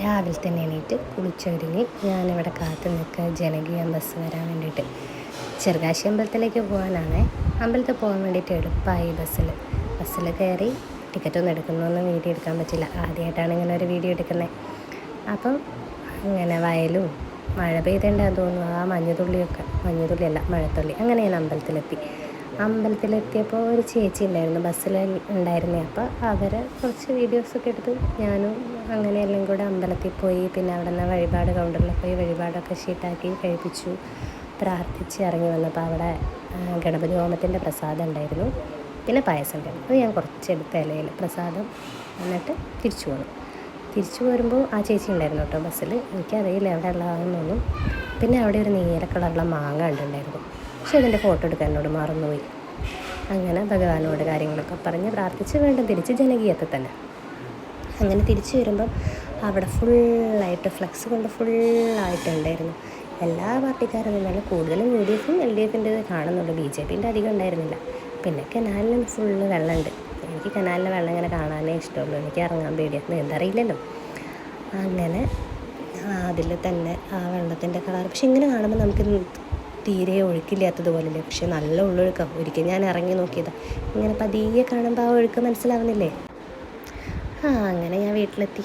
രാവിലെ തന്നെ എണീറ്റ് കുളിച്ചൊരുങ്ങി ഞാനിവിടെ കാത്തു നിൽക്കുക ജനകീയ ബസ് വരാൻ വേണ്ടിയിട്ട്. ചെറുകാശി അമ്പലത്തിലേക്ക് പോകാനാണ്. അമ്പലത്തിൽ പോകാൻ വേണ്ടിയിട്ട് എളുപ്പമായി ബസ്സിൽ കയറി. ടിക്കറ്റൊന്നും എടുക്കുന്നൊന്നും വീഡിയോ എടുക്കാൻ പറ്റില്ല, ആദ്യമായിട്ടാണ് ഇങ്ങനെ ഒരു വീഡിയോ എടുക്കുന്നത്. അപ്പം അങ്ങനെ വയലും മഴ പെയ്തേണ്ടാന്ന് തോന്നുന്നു, ആ മഞ്ഞുതുള്ളിയല്ല മഴത്തുള്ളി, അങ്ങനെ ഞാൻ അമ്പലത്തിലെത്തിയപ്പോൾ ഒരു ചേച്ചി ഉണ്ടായിരുന്നു ബസ്സിൽ ഉണ്ടായിരുന്നേ. അപ്പോൾ അവർ കുറച്ച് വീഡിയോസൊക്കെ എടുത്ത് ഞാനും അങ്ങനെ എല്ലാം കൂടെ അമ്പലത്തിൽ പോയി. പിന്നെ അവിടെ നിന്ന് വഴിപാട് കൗണ്ടറിൽ പോയി വഴിപാടൊക്കെ ഷീട്ടാക്കി കഴിപ്പിച്ചു. പ്രാർത്ഥിച്ച് ഇറങ്ങി വന്നപ്പോൾ അവിടെ ഗണപതി ഹോമത്തിൻ്റെ പ്രസാദം ഉണ്ടായിരുന്നു, പിന്നെ പായസം ഉണ്ടായിരുന്നു. അത് ഞാൻ കുറച്ചെടുത്ത ഇലയിൽ പ്രസാദം എന്നിട്ട് തിരിച്ചു പോരുമ്പോൾ ആ ചേച്ചി ഉണ്ടായിരുന്നു കേട്ടോ ബസ്സിൽ. എനിക്കറിയില്ല എവിടെ ഉള്ളതാണെന്നൊന്നും. പിന്നെ അവിടെ ഒരു നീല കളറുള്ള മാങ്ങ കണ്ടിട്ടുണ്ടായിരുന്നു, പക്ഷെ അതിൻ്റെ ഫോട്ടോ എടുക്കാൻ എന്നോട് മറന്നുപോയി. അങ്ങനെ ഭഗവാനോട് കാര്യങ്ങളൊക്കെ പറഞ്ഞ് പ്രാർത്ഥിച്ച് വീണ്ടും തിരിച്ച് ജനകീയത്തിൽ തന്നെ. അങ്ങനെ തിരിച്ചു വരുമ്പം അവിടെ ഫുള്ളായിട്ട് ഫ്ലെക്സ് കൊണ്ട് ഫുള്ളായിട്ടുണ്ടായിരുന്നു. എല്ലാ പാർട്ടിക്കാരും നിന്നാലും കൂടുതലും UDF-ഉം LDF-ൻ്റേത് കാണുന്നുള്ളൂ, BJPൻ്റെ അധികം ഉണ്ടായിരുന്നില്ല. പിന്നെ കനാലിൽ ഫുള്ള് വെള്ളമുണ്ട്. എനിക്ക് കനാലിലെ വെള്ളം ഇങ്ങനെ കാണാനേ ഇഷ്ടമുള്ളൂ, എനിക്ക് ഇറങ്ങാൻ പേടിയാണ്, എന്തറിയില്ലല്ലോ. അങ്ങനെ അതിൽ തന്നെ ആ വെള്ളത്തിൻ്റെ കളർ പക്ഷെ ഇങ്ങനെ കാണുമ്പോൾ നമുക്ക് തീരെ ഒഴുക്കില്ലാത്തതുപോലല്ലേ, പക്ഷെ നല്ല ഉള്ളൊഴുക്കാം. ഒരിക്കൽ ഞാൻ ഇറങ്ങി നോക്കിയതാണ്, ഇങ്ങനെ പതിയെ കാണുമ്പോൾ ആ ഒഴുക്ക് മനസ്സിലാവുന്നില്ലേ. അങ്ങനെ ഞാൻ വീട്ടിലെത്തി.